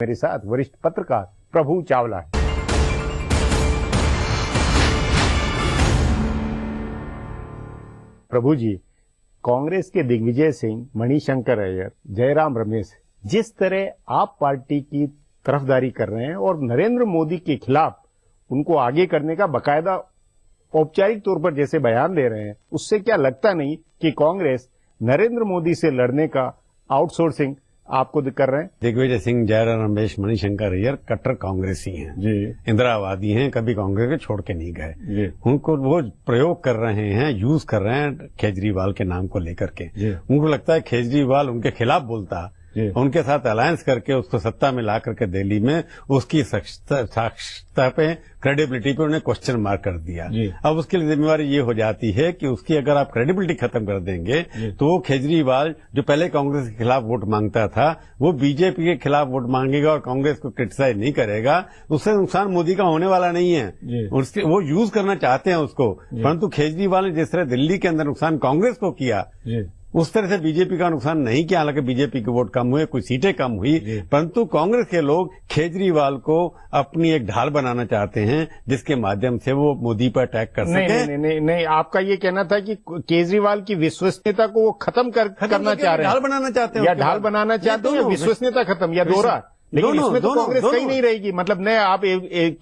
मेरे साथ वरिष्ठ पत्रकार प्रभु चावला है। प्रभु जी, कांग्रेस के दिग्विजय सिंह, मणिशंकर अय्यर, जयराम रमेश जिस तरह आप पार्टी की तरफदारी कर रहे हैं और नरेंद्र मोदी के खिलाफ उनको आगे करने का बकायदा औपचारिक तौर पर जैसे बयान दे रहे हैं, उससे क्या लगता नहीं कि कांग्रेस नरेंद्र मोदी से लड़ने का आउटसोर्सिंग आपको कर रहे हैं? दिग्विजय सिंह, जयराम रमेश, मणिशंकर अय्यर कट्टर कांग्रेसी हैं जी, इंदिरावादी हैं, कभी कांग्रेस के छोड़ के नहीं गए। उनको वो प्रयोग कर रहे हैं, यूज कर रहे हैं केजरीवाल के नाम को लेकर के। उनको लगता है केजरीवाल उनके खिलाफ बोलता, उनके साथ अलायंस करके उसको सत्ता में ला करके दिल्ली में उसकी साक्षरता पे, क्रेडिबिलिटी पे उन्हें क्वेश्चन मार्क कर दिया। अब उसके लिए जिम्मेवारी ये हो जाती है कि उसकी अगर आप क्रेडिबिलिटी खत्म कर देंगे तो वो केजरीवाल जो पहले कांग्रेस के खिलाफ वोट मांगता था वो बीजेपी के खिलाफ वोट मांगेगा और कांग्रेस को क्रिटिसाइज नहीं करेगा। उससे नुकसान मोदी का होने वाला नहीं है। उसके वो यूज करना चाहते हैं उसको, परंतु केजरीवाल ने जिस तरह दिल्ली के अंदर नुकसान कांग्रेस को किया उस तरह से बीजेपी का नुकसान नहीं किया। हालांकि बीजेपी के वोट कम हुए, कुछ सीटें कम हुई, परंतु कांग्रेस के लोग केजरीवाल को अपनी एक ढाल बनाना चाहते हैं जिसके माध्यम से वो मोदी पर अटैक कर सके। नहीं, आपका ये कहना था कि केजरीवाल की विश्वसनीयता को वो खत्म करना चाह रहे हैं, ढाल बनाना चाहते हैं, या ढाल बनाना चाहते हैं, या विश्वसनीयता खत्म, या दोहरा। लेकिन इसमें तो कांग्रेस कहीं नहीं रहेगी। मतलब न आप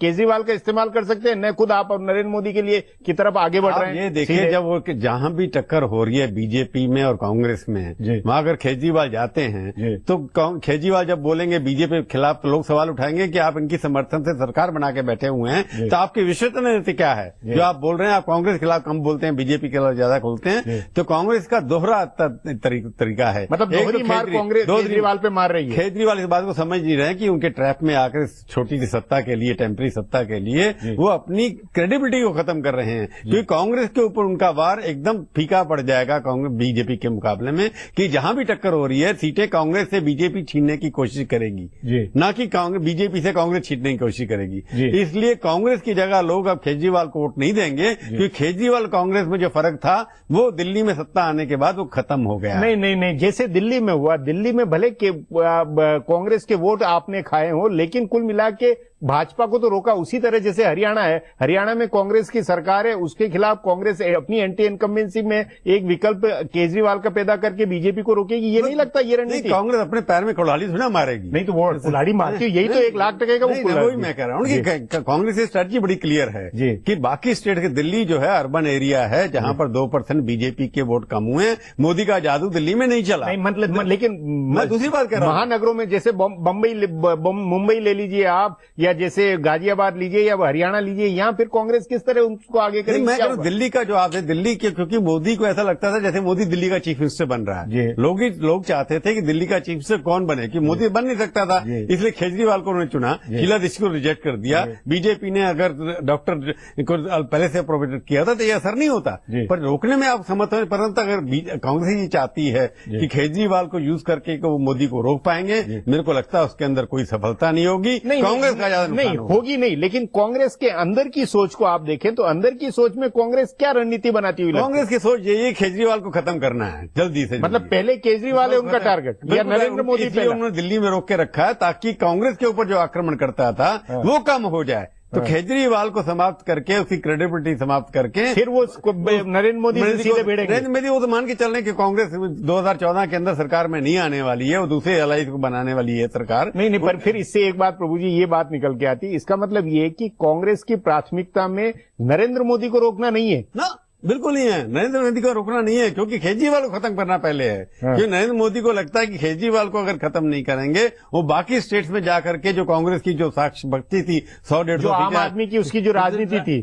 केजरीवाल का इस्तेमाल कर सकते हैं, न खुद आप नरेंद्र मोदी के लिए की तरफ आगे बढ़ रहे हैं। ये देखिए, जब वो जहां भी टक्कर हो रही है बीजेपी में और कांग्रेस में, वहां अगर केजरीवाल जाते हैं तो केजरीवाल जब बोलेंगे बीजेपी के खिलाफ तो लोग सवाल उठाएंगे कि आप इनकी समर्थन से सरकार बना के बैठे हुए हैं, तो आपकी विश्वसनीयता क्या है? जो आप बोल रहे हैं आप कांग्रेस के खिलाफ कम बोलते हैं, बीजेपी के खिलाफ ज्यादा खोलते हैं, तो कांग्रेस का दोहरा तरीका है। मतलब दोहरी मार कांग्रेस केजरीवाल पे मार रही है। केजरीवाल इस बात को समझ नहीं रहे कि उनके ट्रैप में आकर छोटी सी सत्ता के लिए, टेम्पररी सत्ता के लिए वो अपनी क्रेडिबिलिटी को खत्म कर रहे हैं, क्योंकि कांग्रेस के ऊपर उनका वार एकदम फीका पड़ जाएगा कांग्रेस बीजेपी के मुकाबले में, कि जहां भी टक्कर हो रही है सीटें कांग्रेस से बीजेपी छीनने की कोशिश करेगी, ना कि बीजेपी से कांग्रेस छीनने की कोशिश करेगी। इसलिए कांग्रेस की जगह लोग अब केजरीवाल को वोट नहीं देंगे, क्योंकि केजरीवाल कांग्रेस में जो फर्क था वो दिल्ली में सत्ता आने के बाद वो खत्म हो गया। नहीं, जैसे दिल्ली में हुआ, दिल्ली में भले कांग्रेस के वोट आपने खाए हो, लेकिन कुल मिला के भाजपा को तो रोका उसी तरह जैसे हरियाणा है। हरियाणा में कांग्रेस की सरकार है, उसके खिलाफ कांग्रेस अपनी एंटी इनकम्बेंसी में एक विकल्प केजरीवाल का पैदा करके बीजेपी को रोकेगी। ये नहीं लगता ये रणनीति? कांग्रेस अपने पैर में कुल्हाड़ी थोड़ा मारेगी। नहीं तो वो कुल्हाड़ी मारती है, यही तो 1 लाख टके का वही मैं कह रहा हूँ कि कांग्रेस की स्ट्रेटजी बड़ी क्लियर है कि बाकी स्टेट के, दिल्ली जो है अर्बन एरिया है जहां पर 2% बीजेपी के वोट कम हुए, मोदी का जादू दिल्ली में नहीं चला। मतलब लेकिन मैं दूसरी बात कह रहा हूँ, महानगरों में जैसे मुंबई ले लीजिए आप, या जैसे गाजियाबाद लीजिए या हरियाणा लीजिए, यहाँ फिर कांग्रेस किस तरह उसको आगे करेगी? मैं कह रहा हूँ दिल्ली का जो आप है, दिल्ली के, क्योंकि मोदी को ऐसा लगता था जैसे मोदी दिल्ली का चीफ मिनिस्टर बन रहा है। लोग चाहते थे कि दिल्ली का चीफ मिनिस्टर कौन बने, कि मोदी बन नहीं सकता था, इसलिए केजरीवाल को उन्होंने चुना, शीला दीक्षित को रिजेक्ट कर दिया। बीजेपी ने अगर डॉक्टर को पहले से अप्रोवेट किया था तो ये असर नहीं होता, पर रोकने में आप समर्थ हैं। परंतु अगर कांग्रेस ये चाहती है कि केजरीवाल को यूज करके वो मोदी को रोक पाएंगे, मेरे को लगता है उसके अंदर कोई सफलता नहीं होगी, कांग्रेस का ज्यादा नहीं होगी। नहीं, लेकिन कांग्रेस के अंदर की सोच को आप देखें तो अंदर की सोच में कांग्रेस क्या रणनीति बनाती हुई? कांग्रेस की सोच यही केजरीवाल को खत्म करना है जल्दी से। मतलब पहले केजरीवाल है उनका टारगेट, या नरेंद्र मोदी? उन्होंने दिल्ली में रोक के रखा है ताकि कांग्रेस के ऊपर जो आक्रमण करता था वो कम हो जाए। तो केजरीवाल को समाप्त करके, उसकी क्रेडिबिलिटी समाप्त करके फिर वो नरेंद्र मोदी से सीधे भिड़ेंगे। नरेंद्र मोदी वो तो मान के चल रहे कि कांग्रेस 2014 के अंदर सरकार में नहीं आने वाली है, वो दूसरे अलायंस को बनाने वाली है सरकार। नहीं, पर फिर इससे एक बात प्रभु जी, ये बात निकल के आती है, इसका मतलब ये कि कांग्रेस की प्राथमिकता में नरेंद्र मोदी को रोकना नहीं है ना? बिल्कुल नहीं है, नरेंद्र मोदी को रोकना नहीं है, क्योंकि केजरीवाल को खत्म करना पहले है। क्योंकि नरेंद्र मोदी को लगता है कि केजरीवाल को अगर खत्म नहीं करेंगे, वो बाकी स्टेट्स में जाकर के जो कांग्रेस की जो साक्ष्य भक्ति थी 100-150 आम आदमी की उसकी जो राजनीति थी,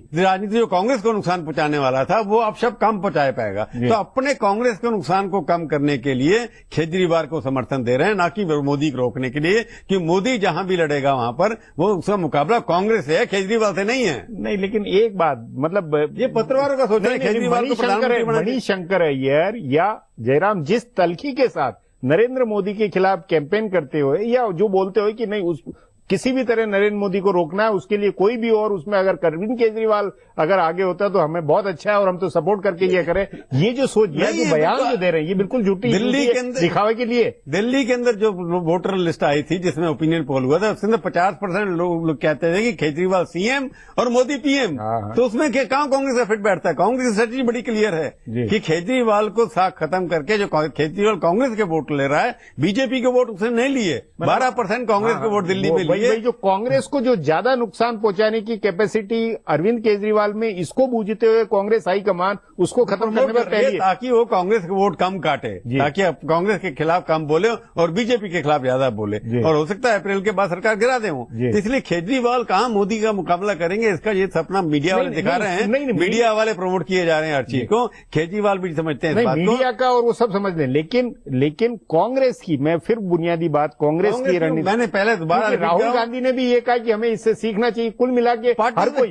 जो कांग्रेस को नुकसान पहुंचाने वाला था, वो अब सब कम पहुंचा पाएगा। तो अपने कांग्रेस के नुकसान को कम करने के लिए केजरीवाल को समर्थन दे रहे हैं, ना कि मोदी को रोकने के लिए, कि मोदी जहां भी लड़ेगा वहां पर वो उसका मुकाबला कांग्रेस से है, केजरीवाल से नहीं है। नहीं, लेकिन एक बात, मतलब ये पत्रकारों का सोचना है मणिशंकर अय्यर या जयराम जिस तलखी के साथ नरेंद्र मोदी के खिलाफ कैंपेन करते हुए या जो बोलते हुए कि नहीं उस किसी भी तरह नरेंद्र मोदी को रोकना है, उसके लिए कोई भी और उसमें अगर अरविंद केजरीवाल अगर आगे होता तो हमें बहुत अच्छा है और हम तो सपोर्ट करके ये करें। ये जो सोच ये जो बयान जो दे रहे हैं ये बिल्कुल झूठी दिल्ली के अंदर दिखावे के लिए। दिल्ली के अंदर जो वोटर लिस्ट आई थी जिसमें ओपिनियन पोल हुआ था उसके अंदर 50% लोग कहते थे कि केजरीवाल सीएम और मोदी पीएम। तो उसमें कहां कांग्रेस का फिट बैठता है? कांग्रेस की स्ट्रेटजी बड़ी क्लियर है कि केजरीवाल को साख खत्म करके जो केजरीवाल कांग्रेस के वोट ले रहा है, बीजेपी के वोट उसने नहीं लिए, 12% कांग्रेस के वोट दिल्ली में लिए। जो कांग्रेस को जो ज्यादा नुकसान पहुंचाने की कैपेसिटी अरविंद केजरीवाल में, इसको बूझते हुए कांग्रेस हाईकमान उसको खत्म करने में पहले, ताकि वो कांग्रेस के वोट कम काटे, ताकि कांग्रेस के खिलाफ कम बोले और बीजेपी के खिलाफ ज्यादा बोले, और हो सकता है अप्रैल के बाद सरकार गिरा दे। इसलिए केजरीवाल कहां मोदी का मुकाबला करेंगे, इसका ये सपना मीडिया वाले दिखा रहे हैं। मीडिया वाले प्रमोट किए जा रहे हैं हर चीज को। केजरीवाल भी समझते हैं इस बात को, मीडिया का और वो सब समझ लें, लेकिन कांग्रेस की, मैं फिर बुनियादी बात कांग्रेस की रणनीति, मैंने पहले दोबारा राहुल गांधी ने भी ये कहा कि हमें इससे सीखना चाहिए। कुल मिला के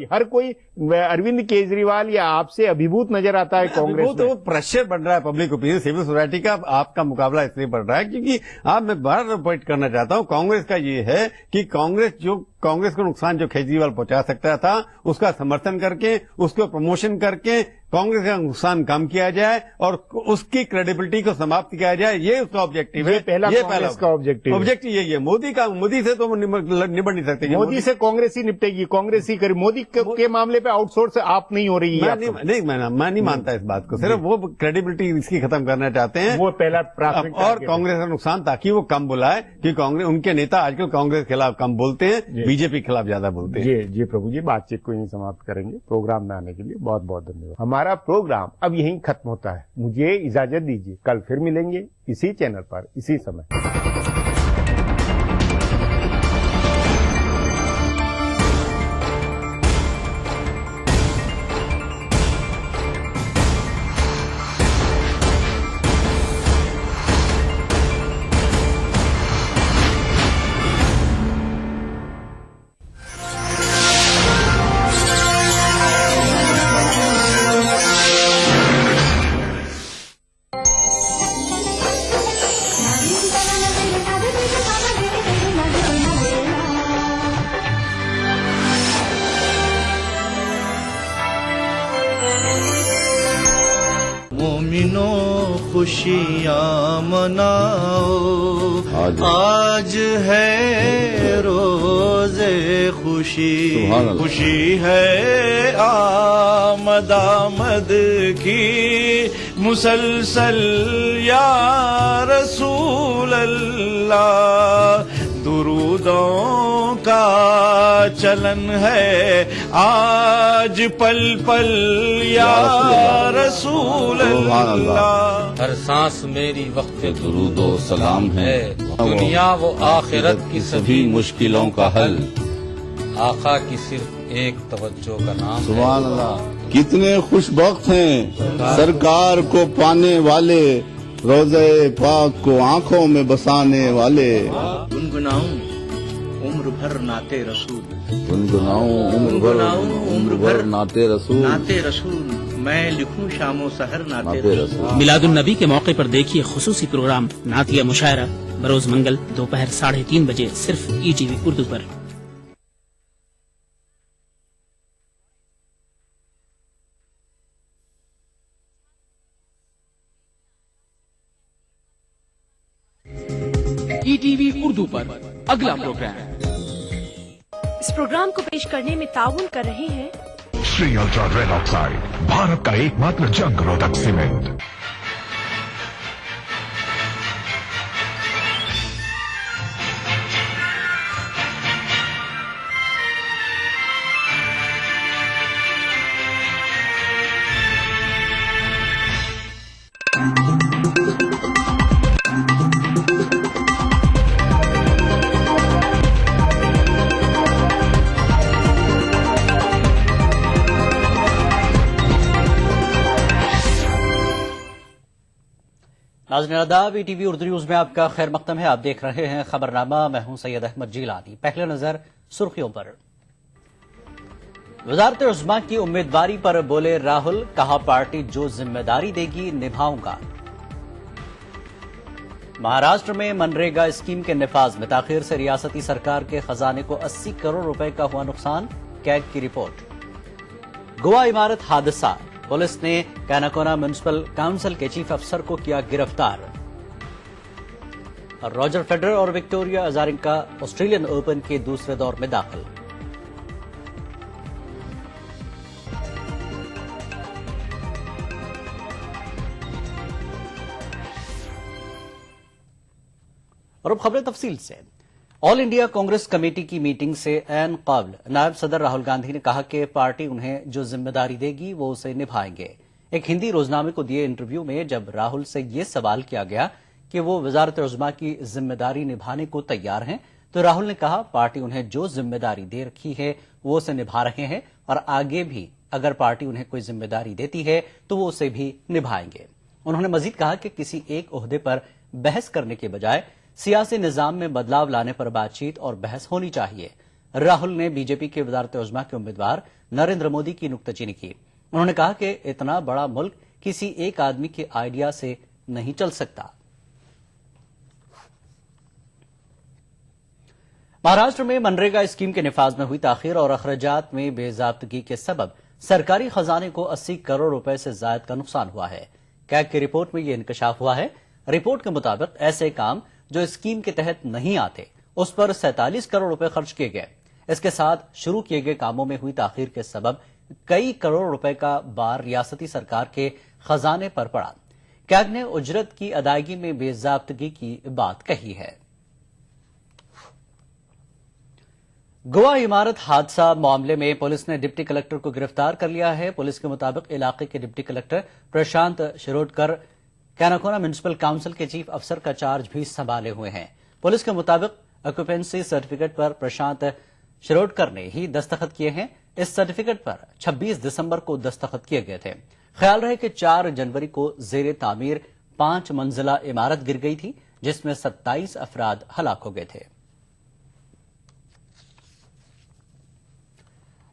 हर कोई अरविंद केजरीवाल या आपसे अभिभूत नजर आता है कांग्रेस में। तो प्रेशर बढ़ रहा है पब्लिक ओपिनियन, सिविल सोसाइटी का आपका मुकाबला इसलिए बढ़ रहा है क्योंकि मैं बार पॉइंट करना चाहता हूं, कांग्रेस का ये है कि कांग्रेस को नुकसान जो केजरीवाल पहुंचा सकता था उसका समर्थन करके, उसको प्रमोशन करके कांग्रेस का नुकसान कम किया जाए और उसकी क्रेडिबिलिटी को समाप्त किया जाए, ये उसका ऑब्जेक्टिव है। ये पहला का ऑब्जेक्टिव यही है। मोदी से तो निबट नहीं सकते। मोदी से कांग्रेस ही निपटेगी, कांग्रेस ही करे। मोदी के मामले पे आउटसोर्स आप नहीं हो रही है। मैं नहीं मानता इस बात को, सिर्फ वो क्रेडिबिलिटी इसकी खत्म करना चाहते हैं, वो पहला प्राथमिकता। और कांग्रेस का नुकसान ताकि वो कम बुलाए, कि कांग्रेस, उनके नेता आजकल कांग्रेस के खिलाफ कम बोलते हैं, बीजेपी के खिलाफ ज्यादा बोलते हैं। जी प्रभु जी, बातचीत को यहीं समाप्त करेंगे। प्रोग्राम में आने के लिए बहुत बहुत धन्यवाद। हमारा प्रोग्राम अब यहीं खत्म होता है, मुझे इजाजत दीजिए। कल फिर मिलेंगे इसी चैनल पर, इसी समय। खुशियाँ मनाओ, आज है रोज़े खुशी, खुशी है आमद आमद की मुसलसल या रसूल अल्लाह। दुरूदों का चलन है आज पल पल या रसूल अल्लाह। हर सांस मेरी वक्त दुरूदो सलाम है, दुनिया वो आखिरत की सभी मुश्किलों का हल, आका की सिर्फ एक तवज्जो का नाम है। सुभान अल्लाह। कितने खुशबख्त हैं सरकार को पाने वाले, रोज़े पाक को आंखों में बसाने वाले। गुनगुनाऊं उम्र भर नाते रसूल, गुनगुनाऊं उम्र भर नाते रसूल, नाते रसूल। मैं लिखूं शामो सहर नाते रसूल। मिलादुन नबी के मौके पर देखिए खुसूसी प्रोग्राम नातिया मुशायरा बरोज मंगल दोपहर 3:30 बजे सिर्फ ETV उर्दू पर। ETV उर्दू पर अगला प्रोग्राम। इस प्रोग्राम को पेश करने में ताउन कर रहे हैं Shri ultra red oxide, Bharat का एकमात्र जंग रोधक सीमेंट। नाज़रीन आदाब, ETV उर्दू न्यूज में आपका खैर मकदम है। आप देख रहे हैं खबरनामा, मैं हूं सैयद अहमद जिलानी। पहले नजर सुर्खियों पर। वज़ारत उज़्मा की उम्मीदवारी पर बोले राहुल, कहा पार्टी जो जिम्मेदारी देगी निभाऊंगा। महाराष्ट्र में मनरेगा स्कीम के निफाज में ताखीर से रियासती सरकार के खजाने को 80 करोड़ रुपए का हुआ नुकसान, कैग की रिपोर्ट। गोवा इमारत हादसा, पुलिस ने कैनाकोना म्युनिसिपल काउंसिल के चीफ अफसर को किया गिरफ्तार। और रॉजर फेडरर और विक्टोरिया अजारेंका ऑस्ट्रेलियन ओपन के दूसरे दौर में दाखिल। और अब खबरें तफसील से। ऑल इंडिया कांग्रेस कमेटी की मीटिंग से ऐन कबल नायब सदर राहुल गांधी ने कहा कि पार्टी उन्हें जो जिम्मेदारी देगी वो उसे निभाएंगे। एक हिंदी रोजनामे को दिए इंटरव्यू में जब राहुल से ये सवाल किया गया कि वो वजारत उज़्मा की जिम्मेदारी निभाने को तैयार हैं, तो राहुल ने कहा पार्टी उन्हें जो जिम्मेदारी दे रखी है वो उसे निभा रहे हैं और आगे भी अगर पार्टी उन्हें कोई जिम्मेदारी देती है तो वो उसे भी निभाएंगे। उन्होंने मजीद कहा कि किसी एक ओहदे पर बहस करने के बजाय सियासी निजाम में बदलाव लाने पर बातचीत और बहस होनी चाहिए। राहुल ने बीजेपी के वजारत उज़्मा के उम्मीदवार नरेंद्र मोदी की नुक्ताचीनी की। उन्होंने कहा कि इतना बड़ा मुल्क किसी एक आदमी के आइडिया से नहीं चल सकता। महाराष्ट्र में मनरेगा स्कीम के निफाज में हुई ताखीर और अखराजात में बेजाब्तगी के सबब सरकारी खजाने को 80 करोड़ रुपए से ज्यादा का नुकसान हुआ है। कैग की रिपोर्ट में यह इंकशाफ हुआ है। रिपोर्ट के मुताबिक ऐसे काम जो स्कीम के तहत नहीं आते उस पर 47 करोड़ रुपए खर्च किए गए। इसके साथ शुरू किए गए कामों में हुई ताखीर के सबब कई करोड़ रुपए का बार रियासती सरकार के खजाने पर पड़ा। कैग ने उजरत की अदायगी में बेजाब्तगी की बात कही है। गोवा इमारत हादसा मामले में पुलिस ने डिप्टी कलेक्टर को गिरफ्तार कर लिया है। पुलिस के मुताबिक इलाके के डिप्टी कलेक्टर प्रशांत शिरोडकर कैनाकोना म्युनिसिपल काउंसिल के चीफ अफसर का चार्ज भी संभाले हुए हैं। पुलिस के मुताबिक ऑक्यूपेंसी सर्टिफिकेट पर प्रशांत शिरोडकर ने ही दस्तखत किए हैं। इस सर्टिफिकेट पर 26 दिसंबर को दस्तखत किए गए थे। ख्याल रहे कि 4 जनवरी को जेर तामीर 5 मंजिला इमारत गिर गई थी जिसमें 27 अफराद हलाक हो गए थे।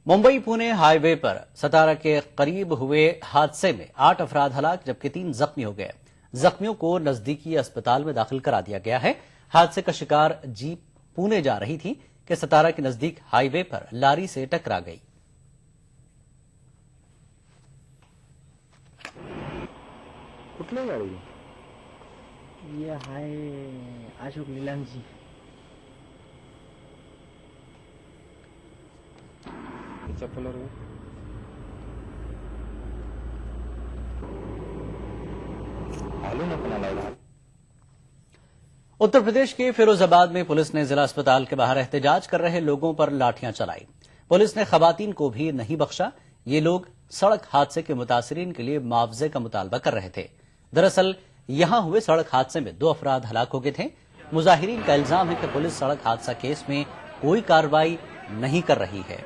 मुंबई पुणे हाईवे पर सतारा के करीब हुए हादसे में 8 अफराद हलाक जबकि 3 जख्मी हो गए। जख्मियों को नजदीकी अस्पताल में दाखिल करा दिया गया है। हादसे का शिकार जीप पुणे जा रही थी कि सतारा के नजदीक हाईवे पर लारी से टकरा गई। कुठली गाड़ी? ये हाय अशोक लीलांग जी। चप्पल और उत्तर प्रदेश के फिरोजाबाद में पुलिस ने जिला अस्पताल के बाहर एहतजाज कर रहे लोगों पर लाठियां चलाई। पुलिस ने खवातीन को भी नहीं बख्शा। ये लोग सड़क हादसे के मुतासरीन के लिए मुआवजे का मुतालबा कर रहे थे। दरअसल यहां हुए सड़क हादसे में 2 अफराद हलाक हो गए थे। मुजाहिरीन का इल्जाम है कि पुलिस सड़क हादसा केस में कोई कार्रवाई नहीं कर रही है।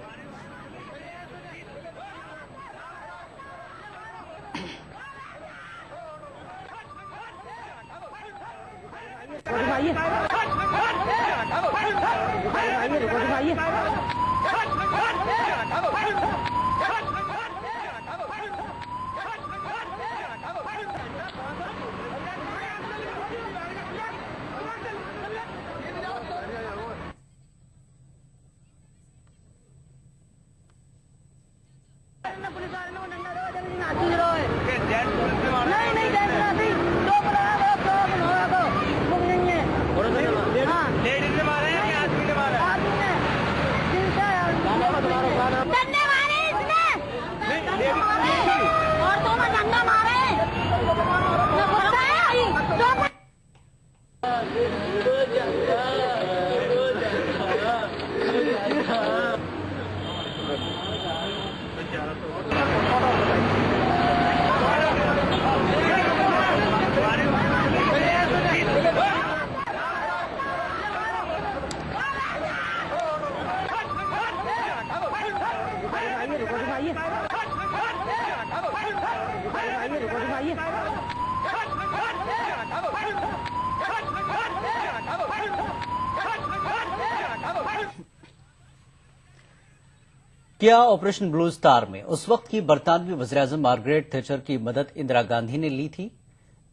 क्या ऑपरेशन ब्लू स्टार में उस वक्त की बरतानवी वज़ीर-ए-आज़म मार्गरेट थैचर की मदद इंदिरा गांधी ने ली थी?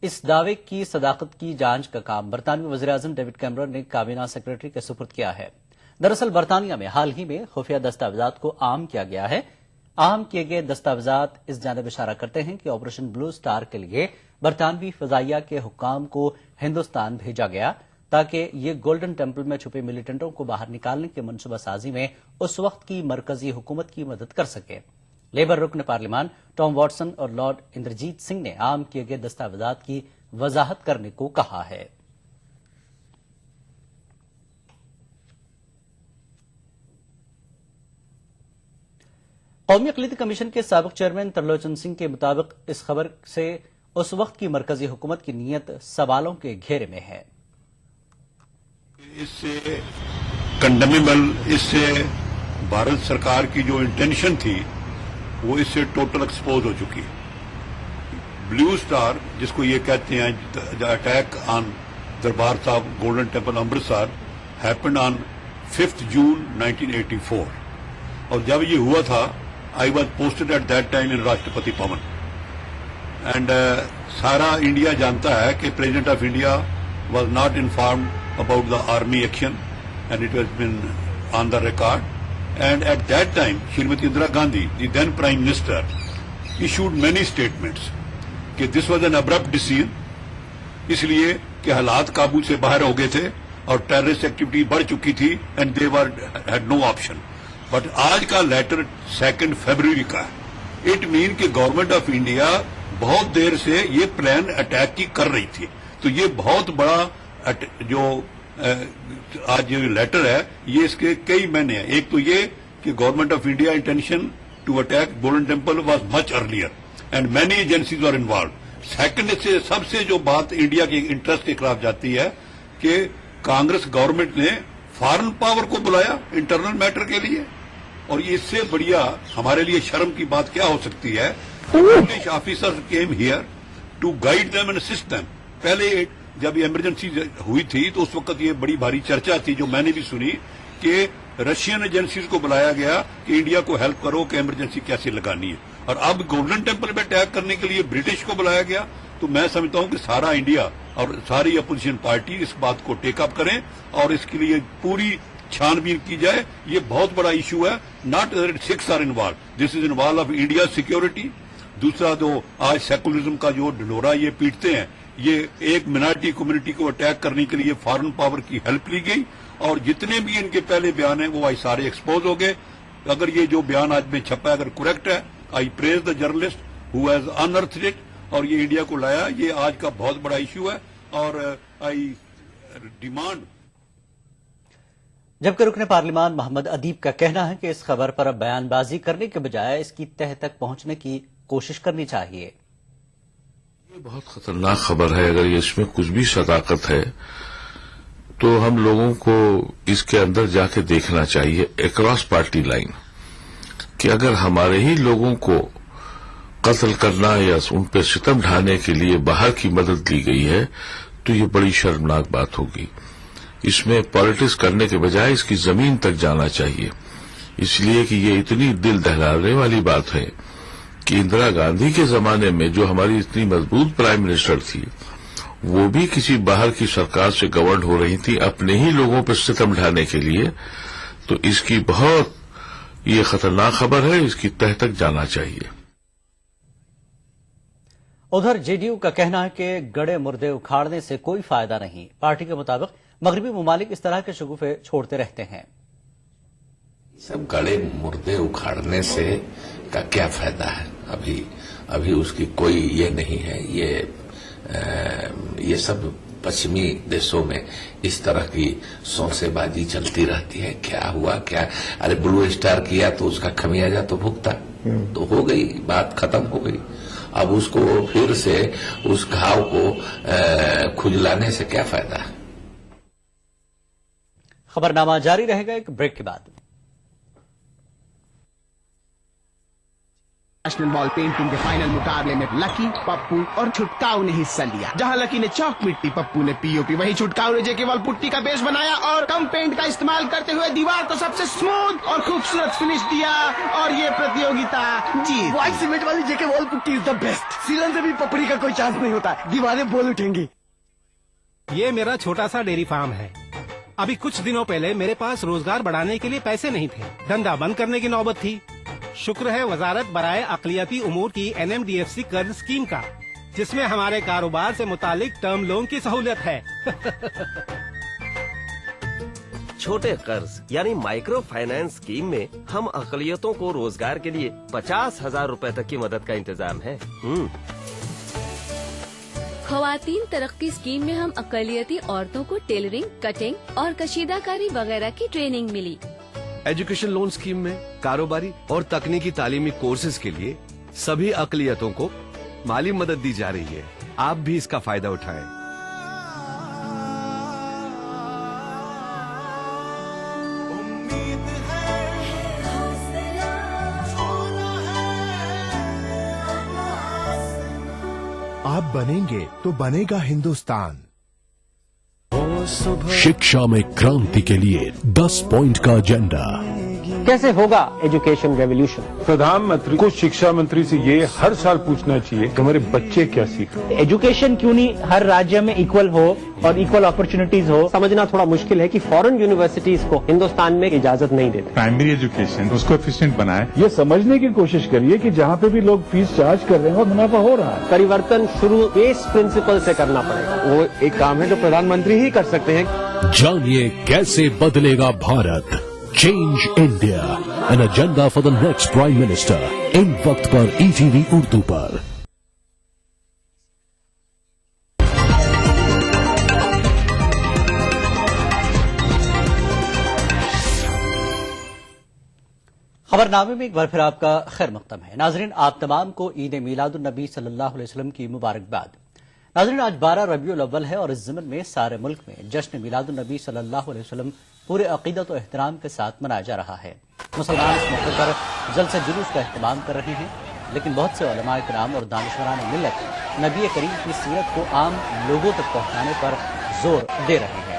इस दावे की सदाकत की जांच का काम बरतानवी वज़ीर-ए-आज़म डेविड कैमरन ने काबीना सेक्रेटरी के सुपुर्द किया है। दरअसल बरतानिया में हाल ही में खुफिया दस्तावेजात को आम किया गया है। आम किए गए दस्तावेजात इस जानिब इशारा करते हैं कि ऑपरेशन ब्लू स्टार के लिए बरतानवी फजाइया के हुक्काम को हिंदुस्तान भेजा गया ताकि ये गोल्डन टेम्पल में छुपे मिलिटेंटों को बाहर निकालने की मनसूबा साजी में उस वक्त की मरकजी हुकूमत की मदद कर सके। लेबर रुकन पार्लियामान टॉम वॉटसन और लॉर्ड इंद्रजीत सिंह ने आम किए गए दस्तावेजात की वजाहत करने को कहा है। कौमी अक़लियती कमीशन के साबिक़ चेयरमैन तरलोचन सिंह के मुताबिक इस खबर से उस वक्त की मरकजी हुकूमत की नीयत सवालों के घेरे में है। इससे कंडेमेबल, इससे भारत सरकार की जो इंटेंशन थी वो इससे टोटल एक्सपोज हो चुकी है। ब्लू स्टार जिसको ये कहते हैं, द अटैक ऑन दरबार साहब golden temple Amritsar happened on 5 जून 1984 और जब ये हुआ था I was posted at that time in Rashtrapati Bhavan and सारा इंडिया जानता है कि president of India was not informed about the army action and it was been on the record and at that time Srimati Indira Gandhi, the then Prime Minister, issued many statements कि this was an abrupt decision, इसलिए कि हालात काबू से बाहर हो गए थे और टेररिस्ट एक्टिविटी बढ़ चुकी थी and they were had no option. But आज का लेटर 2 फरवरी का है। इट मीन कि गवर्नमेंट ऑफ इंडिया बहुत देर से ये प्लान अटैक की कर रही थी। तो ये बहुत बड़ा जो आज जो लेटर है ये इसके कई महीने हैं। एक तो ये कि government of India intention to attack Golden Temple was much earlier and many agencies are involve. Second, इससे सबसे जो बात इंडिया के इंटरेस्ट के खिलाफ जाती है कि कांग्रेस गवर्नमेंट ने फॉरेन पावर को बुलाया इंटरनल मैटर के लिए, और इससे बढ़िया हमारे लिए शर्म की बात क्या हो सकती है। British officers came here to guide them and assist them. पहले जब ये इमरजेंसी हुई थी तो उस वक्त ये बड़ी भारी चर्चा थी जो मैंने भी सुनी कि रशियन एजेंसीज को बुलाया गया कि इंडिया को हेल्प करो कि इमरजेंसी कैसे लगानी है, और अब गोल्डन टेम्पल पे अटैक करने के लिए ब्रिटिश को बुलाया गया। तो मैं समझता हूं कि सारा इंडिया और सारी अपोजिशन पार्टी इस बात को टेकअप करें और इसके लिए पूरी छानबीन की जाए। ये बहुत बड़ा इशू है, not that Sikhs are involve, this is involve of India security. दूसरा, जो आज सेकुलरिज्म का जो ढिंढोरा ये पीटते हैं, ये एक मिनॉरिटी कम्युनिटी को अटैक करने के लिए फॉरेन पावर की हेल्प ली गई, और जितने भी इनके पहले बयान हैं वो आज सारे एक्सपोज हो गए। अगर ये जो बयान आज में छपा है अगर करेक्ट है, आई praise the journalist who has अनअर्थड it, और ये इंडिया को लाया। ये आज का बहुत बड़ा इशू है और आई डिमांड। जबकि रुकने पार्लियामान मोहम्मद अदीब का कहना है कि इस खबर पर अब बयानबाजी करने के बजाय इसकी तह तक पहुंचने की कोशिश करनी चाहिए। ये बहुत खतरनाक खबर है। अगर ये इसमें कुछ भी सदाकत है तो हम लोगों को इसके अंदर जाके देखना चाहिए अक्रॉस पार्टी लाइन, कि अगर हमारे ही लोगों को कत्ल करना या उन पर सितम ढाने के लिए बाहर की मदद ली गई है तो ये बड़ी शर्मनाक बात होगी। इसमें पॉलिटिक्स करने के बजाय इसकी जमीन तक जाना चाहिए, इसलिए कि ये इतनी दिल दहलाने वाली बात है कि इंदिरा गांधी के जमाने में जो हमारी इतनी मजबूत प्राइम मिनिस्टर थी वो भी किसी बाहर की सरकार से गवर्न हो रही थी अपने ही लोगों पर सितम ढाने के लिए। तो इसकी बहुत ये खतरनाक खबर है, इसकी तह तक जाना चाहिए। उधर जेडीयू का कहना है कि गड़े मुर्दे उखाड़ने से कोई फायदा नहीं। पार्टी के मुताबिक मगरबी मुमालिक इस तरह के शगुफे छोड़ते रहते हैं। सब गड़े मुर्दे उखाड़ने से का क्या फायदा है? अभी उसकी कोई ये नहीं है। ये सब पश्चिमी देशों में इस तरह की सौंसेबाजी चलती रहती है। क्या हुआ क्या? अरे ब्लू स्टार किया तो उसका खमियाजा तो भुगता, तो हो गई, बात खत्म हो गई। अब उसको फिर से उस घाव को खुजलाने से क्या फायदा है? खबरनामा जारी रहेगा एक ब्रेक के बाद। नेशनल बॉल पेंटिंग के फाइनल मुकाबले में लकी, पप्पू और छुटकाऊ ने हिस्सा लिया। जहां लकी ने चौक मिट्टी, पप्पू ने पीओपी, वहीं छुटकाऊ ने जेके बॉल पुट्टी का बेस बनाया और कम पेंट का इस्तेमाल करते हुए दीवार को सबसे स्मूथ और खूबसूरत फिनिश दिया और ये प्रतियोगिता जीत। व्हाइट सीमेंट वाली JK wall putty is the best. सीलन से भी पपड़ी का कोई चांस नहीं होता, दीवारें बोल उठेंगी। ये मेरा छोटा सा डेयरी फार्म है। अभी कुछ दिनों पहले मेरे पास रोजगार बढ़ाने के लिए पैसे नहीं थे, धंधा बंद करने की नौबत थी। शुक्र है वजारत बराए अक़लियती उमूर की NMDFC कर्ज स्कीम का, जिसमें हमारे कारोबार से मुतालिक टर्म लोन की सहूलियत है। छोटे कर्ज यानी माइक्रो फाइनेंस स्कीम में हम अक़लियतों को रोजगार के लिए 50,000 रूपए तक की मदद का इंतजाम है। ख़वातीन तरक्की स्कीम में हम अक़लियती औरतों को टेलरिंग, कटिंग और कशीदाकारी वगैरह की ट्रेनिंग मिली। एजुकेशन लोन स्कीम में कारोबारी और तकनीकी तालीमी कोर्सेज के लिए सभी अक़लियतों को माली मदद दी जा रही है। आप भी इसका फायदा उठाएं। आप बनेंगे तो बनेगा हिंदुस्तान। शिक्षा में क्रांति के लिए 10 पॉइंट का एजेंडा। कैसे होगा एजुकेशन रेवोल्यूशन? प्रधानमंत्री को शिक्षा मंत्री से ये हर साल पूछना चाहिए कि हमारे बच्चे क्या सीख रहे हैं। एजुकेशन क्यों नहीं हर राज्य में इक्वल हो और इक्वल अपॉर्चुनिटीज हो? समझना थोड़ा मुश्किल है कि फॉरेन यूनिवर्सिटीज को हिंदुस्तान में इजाजत नहीं देते। प्राइमरी एजुकेशन उसको एफिशिएंट बनाए। ये समझने की कोशिश करिए कि जहाँ पे भी लोग फीस चार्ज कर रहे हैं और मुनाफा हो रहा है। परिवर्तन शुरू बेस प्रिंसिपल से करना पड़ेगा। वो एक काम है जो प्रधानमंत्री ही कर सकते हैं। जानिए कैसे बदलेगा Bharat. Change India, an agenda for the next prime minister. इन वक्त पर ETV उर्दू पर। खबरनामे में एक बार फिर आपका खैर मकदम है। नाजरीन, आप तमाम को ईद मिलादुन नबी सल्लल्लाहु अलैहि वसल्लम की मुबारकबाद। नाजरीन, आज 12 रबीउल अव्वल है और इस ज़मन में सारे मुल्क में जश्न मिलादुन नबी सल्लल्लाहु अलैहि वसल्लम पूरे अकीदत और एहतराम के साथ मनाया जा रहा है। मुसलमान इस मौके पर जलसे जुलूस का एहतमाम कर रहे हैं, लेकिन बहुत से उलमा इकराम और दानिशवरान मिल्लत नबी करीम की सीरत को आम लोगों तक पहुंचाने पर जोर दे रहे हैं।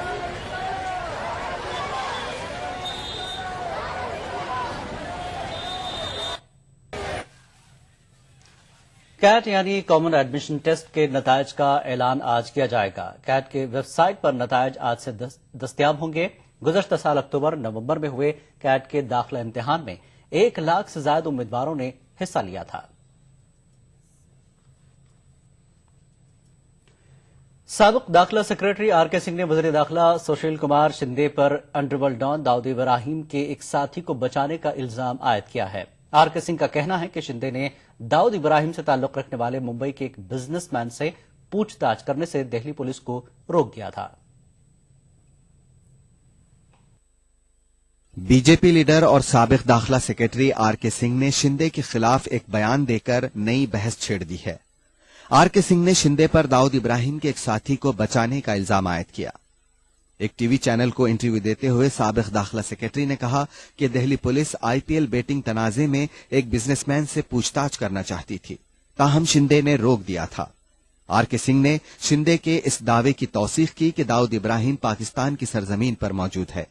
कैट यानी कॉमन एडमिशन टेस्ट के नतायज का ऐलान आज किया जाएगा। कैट के वेबसाइट पर नतायज आज से दस्तयाब होंगे। गुज़श्ता साल अक्टूबर नवंबर में हुए कैट के दाखिला इम्तिहान में 1 लाख से ज्यादा उम्मीदवारों ने हिस्सा लिया था। साबिक दाखिला सेक्रेटरी आर.के. सिंह ने वज़ीर दाखिला सुशील कुमार शिंदे पर अंडरवर्ल्ड डॉन दाऊद इब्राहिम के एक साथी को बचाने का इल्जाम आयद किया है। आर.के. सिंह का कहना है कि शिंदे ने दाऊद इब्राहिम से ताल्लुक रखने वाले मुंबई के एक बिजनेसमैन से पूछताछ करने से दिल्ली पुलिस को रोक दिया था। बीजेपी लीडर और साबिक दाखिला सेक्रेटरी आर.के. सिंह ने शिंदे के खिलाफ एक बयान देकर नई बहस छेड़ दी है। आर.के. सिंह ने शिंदे पर दाऊद इब्राहिम के एक साथी को बचाने का इल्जाम आयद किया। एक टीवी चैनल को इंटरव्यू देते हुए साबिक दाखिला सेक्रेटरी ने कहा कि दिल्ली पुलिस IPL बेटिंग तनाजे में एक बिजनेसमैन से पूछताछ करना चाहती थी, ताहम शिंदे ने रोक दिया था। आर.के. सिंह ने शिंदे के इस दावे की तौसीख की कि दाऊद इब्राहिम पाकिस्तान की सरजमीन पर मौजूद है,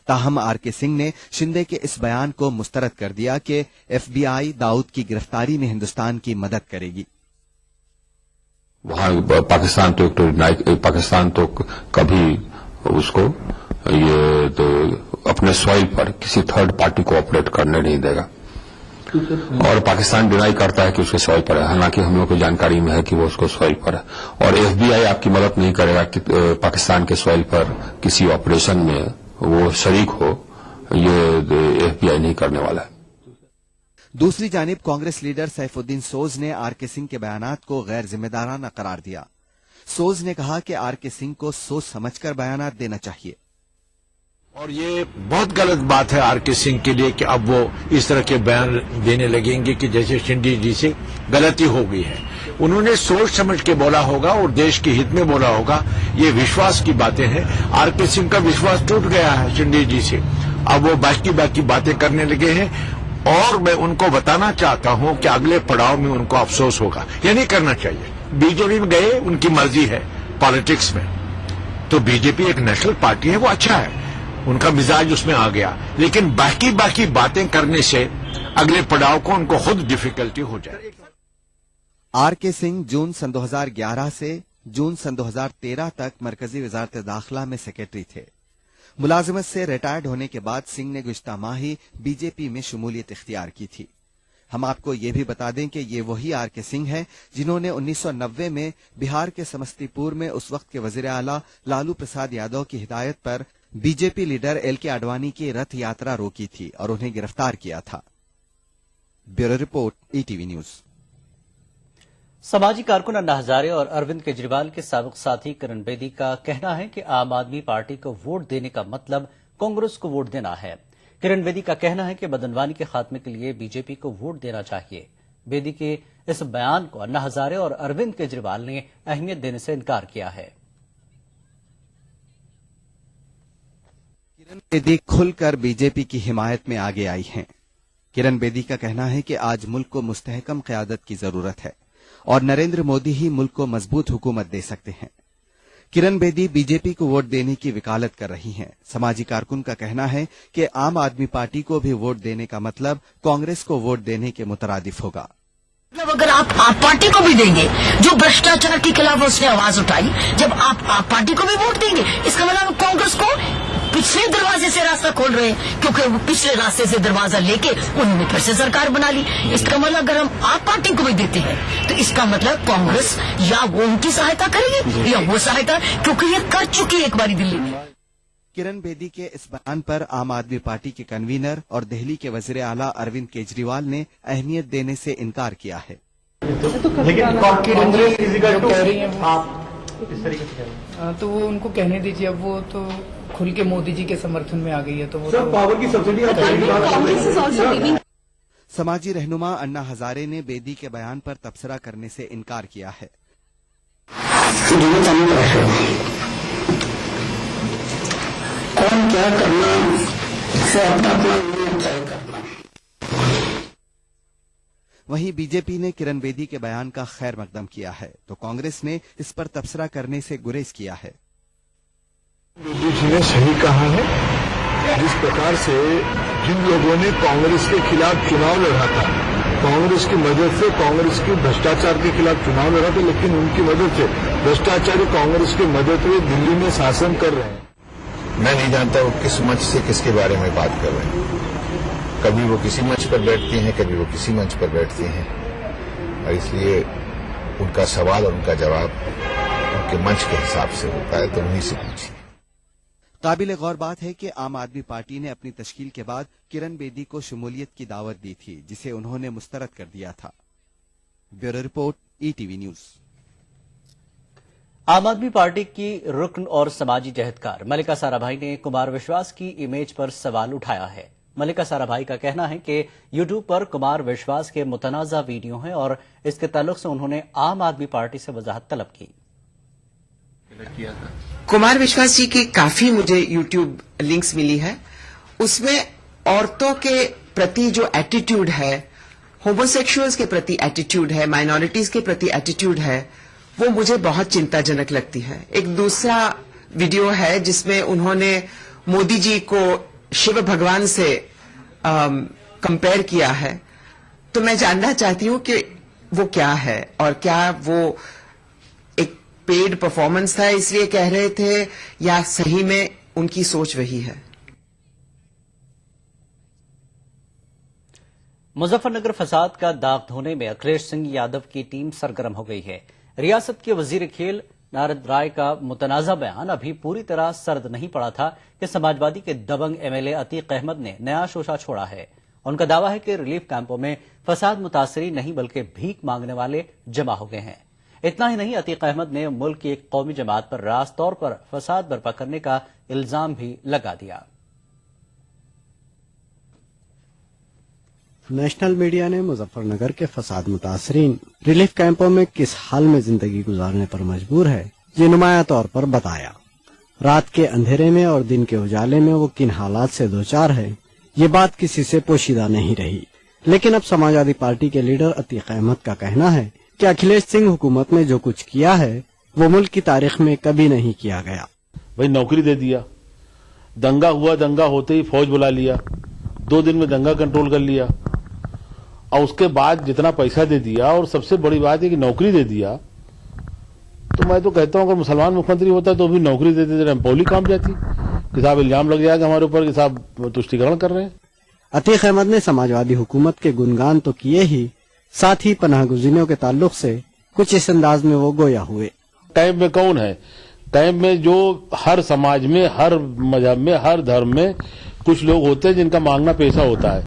ताहम आर.के. सिंह ने शिंदे के इस बयान को मुस्तरद कर दिया कि FBI दाऊद की गिरफ्तारी में हिंदुस्तान की मदद करेगी। वहां पाकिस्तान तो कभी उसको ये तो अपने सॉइल पर किसी थर्ड पार्टी को ऑपरेट करने नहीं देगा और पाकिस्तान डिनाई करता है कि उसके सॉइल पर है, हालांकि हम लोग को जानकारी में है कि वो उसको सॉइल पर है और FBI आपकी मदद नहीं करेगा कि पाकिस्तान के सॉइल पर किसी ऑपरेशन में वो शरीक हो, ये FBI नहीं करने वाला है। दूसरी जानिब कांग्रेस लीडर सैफुद्दीन सोज ने आर.के. सिंह के बयानात को गैर जिम्मेदाराना करार दिया। सोज ने कहा कि आर.के. सिंह को सोच समझकर बयानात देना चाहिए और ये बहुत गलत बात है आर.के. सिंह के लिए कि अब वो इस तरह के बयान देने लगेंगे कि जैसे शिंदे जी से गलती हो गई है। उन्होंने सोच समझ के बोला होगा और देश के हित में बोला होगा। ये विश्वास की बातें हैं। आर.के. सिंह का विश्वास टूट गया है शिंदे जी से, अब वो बाकी बातें करने लगे हैं। और मैं उनको बताना चाहता हूं कि अगले पड़ाव में उनको अफसोस होगा। ये नहीं करना चाहिए। बीजेपी में गए, उनकी मर्जी है पॉलिटिक्स में, तो बीजेपी एक नेशनल पार्टी है, वो अच्छा है, उनका मिजाज उसमें आ गया, लेकिन बाकी बातें करने से अगले पड़ाव को उनको खुद डिफिकल्टी हो जाए। आर के सिंह जून सन 2011 से जून सन 2013 तक मरकजी वजारत दाखिला में सेक्रेटरी थे। मुलाजमत से रिटायर्ड होने के बाद सिंह ने गुज़िश्ता माह ही बीजेपी में शमूलियत इख्तियार की थी। हम आपको ये भी बता दें कि ये वही आर के सिंह हैं जिन्होंने 1990 में बिहार के समस्तीपुर में उस वक्त के वजीर आला लालू प्रसाद यादव की हिदायत पर बीजेपी लीडर एल के आडवाणी की रथ यात्रा रोकी थी और उन्हें गिरफ्तार किया था। Bureau report, ETV news. समाजी कारकुन अन्ना हजारे और अरविंद केजरीवाल के साबिक साथी किरण बेदी का कहना है कि आम आदमी पार्टी को वोट देने का मतलब कांग्रेस को वोट देना है। किरण बेदी का कहना है कि बदनवानी के खात्मे के लिए बीजेपी को वोट देना चाहिए। बेदी के इस बयान को अन्ना हजारे और अरविंद केजरीवाल ने अहमियत देने से इनकार किया है। किरण बेदी खुलकर बीजेपी की हिमायत में आगे आई हैं। किरण बेदी का कहना है कि आज मुल्क को मुस्तहकम क़यादत की जरूरत है और नरेंद्र मोदी ही मुल्क को मजबूत हुकूमत दे सकते हैं। किरण बेदी बीजेपी को वोट देने की वकालत कर रही हैं। समाजी कारकुन का कहना है कि आम आदमी पार्टी को भी वोट देने का मतलब कांग्रेस को वोट देने के मुतरादिफ होगा। अगर आप पार्टी को भी देंगे, जो भ्रष्टाचार के खिलाफ उसने आवाज उठाई, जब आप पार्टी को भी वोट देंगे, इसका मतलब कांग्रेस को पिछले दरवाजे से रास्ता खोल रहे हैं, क्योंकि वो पिछले रास्ते से दरवाजा लेके उन्होंने फिर से सरकार बना ली। इसका मतलब अगर हम आप पार्टी को भी देते हैं तो इसका मतलब कांग्रेस या वो उनकी सहायता करेगी या वो सहायता, क्योंकि ये कर चुकी है एक बारी दिल्ली में। किरण बेदी के इस बयान पर आम आदमी पार्टी के कन्वीनर और दिल्ली के वजीर आला अरविंद केजरीवाल ने अहमियत देने से इनकार किया है। लेकिन कांग्रेस जो कह रही हैं आप इस तरीके से कह रहे हैं, तो वो उनको कहने दीजिए। अब वो तो खुल के मोदी जी के समर्थन में आ गई है, तो वो पावर की सब्सिडी। समाजी रहनुमा अन्ना हजारे ने बेदी के बयान पर तबसरा करने से इनकार किया है। कौन क्या करना से अपना तय करना। वहीं बीजेपी ने किरण बेदी के बयान का खैर मकदम किया है, तो कांग्रेस ने इस पर तबसरा करने से गुरेज किया है। मोदी जी ने सही कहा है। जिस प्रकार से जिन लोगों ने कांग्रेस के खिलाफ चुनाव लड़ा था, कांग्रेस की मदद से कांग्रेस की भ्रष्टाचार के खिलाफ चुनाव लड़ा था, लेकिन उनकी मदद से भ्रष्टाचारी कांग्रेस की मदद से दिल्ली में शासन कर रहे हैं। मैं नहीं जानता वो किस मंच से किसके बारे में बात कर रहे हैं। कभी वो किसी मंच पर बैठती हैं, कभी वो किसी मंच पर बैठती हैं, और इसलिए उनका सवाल और उनका जवाब उनके मंच के हिसाब से होता है, तो उन्हीं से पूछिए। काबिल गौर बात है कि आम आदमी पार्टी ने अपनी तश्कील के बाद किरण बेदी को शमूलियत की दावत दी थी, जिसे उन्होंने मुस्तरद कर दिया था। Bureau report, ETV news. आम आदमी पार्टी की रुकन और समाजी जहदकार मल्लिका साराभाई ने कुमार विश्वास की इमेज पर सवाल उठाया है। मल्लिका साराभाई का कहना है कि यूट्यूब पर कुमार विश्वास के मुतनाज़ा वीडियो हैं और इसके ताल्लुक से उन्होंने आम आदमी पार्टी से वजाहत तलब की। कुमार विश्वास जी की काफी मुझे यूट्यूब लिंक्स मिली है, उसमें औरतों के प्रति जो एटीट्यूड है, होमोसेक्सुअल्स के प्रति एटीट्यूड है, माइनॉरिटीज के प्रति एटीट्यूड है, वो मुझे बहुत चिंताजनक लगती है। एक दूसरा वीडियो है जिसमें उन्होंने मोदी जी को शिव भगवान से कंपेयर किया है, तो मैं जानना चाहती हूँ कि वो क्या है और क्या वो एक पेड परफॉर्मेंस था इसलिए कह रहे थे या सही में उनकी सोच वही है। मुजफ्फरनगर फसाद का दाग धोने में अखिलेश सिंह यादव की टीम सरगर्म हो गई है। रियासत के वजीर खेल नारद राय का मुतनाज़ा बयान अभी पूरी तरह सर्द नहीं पड़ा था कि समाजवादी के दबंग एमएलए अतीक अहमद ने नया शोशा छोड़ा है। उनका दावा है कि रिलीफ कैंपों में फसाद मुतासरी नहीं बल्कि भीख मांगने वाले जमा हो गए हैं। इतना ही नहीं, अतीक अहमद ने मुल्क की एक कौमी जमात पर रास्त तौर पर फसाद बर्पा करने का इल्जाम भी लगा दिया। नेशनल मीडिया ने मुजफ्फरनगर के फसाद मुतासरीन रिलीफ कैंपों में किस हाल में जिंदगी गुजारने पर मजबूर है, ये नुमाया तौर पर बताया। रात के अंधेरे में और दिन के उजाले में वो किन हालात से दो चार है, ये बात किसी से पोशीदा नहीं रही। लेकिन अब समाजवादी पार्टी के लीडर अतीक अहमद का कहना है कि अखिलेश सिंह हुकूमत में जो कुछ किया है वो मुल्क की तारीख में कभी नहीं किया गया। भाई नौकरी दे दिया, दंगा हुआ, दंगा होते ही फौज बुला लिया, 2 दिन में दंगा कंट्रोल कर लिया, और उसके बाद जितना पैसा दे दिया, और सबसे बड़ी बात है कि नौकरी दे दिया। तो मैं तो कहता हूं अगर मुसलमान मुख्यमंत्री होता तो भी नौकरी दे देते, पौली काम जाती कि साहब इल्जाम लग जाएगा हमारे ऊपर कि साहब तुष्टिकरण कर रहे हैं। अतीक अहमद ने समाजवादी हुकूमत के गुणगान तो किए ही, साथ ही पनाहगुज़ीनों के ताल्लुक से कुछ इस अंदाज में वो गोया हुए। कैंप में कौन है? कैंप में जो हर समाज में, हर मजहब में, हर धर्म में कुछ लोग होते हैं जिनका मांगना पैसा होता है।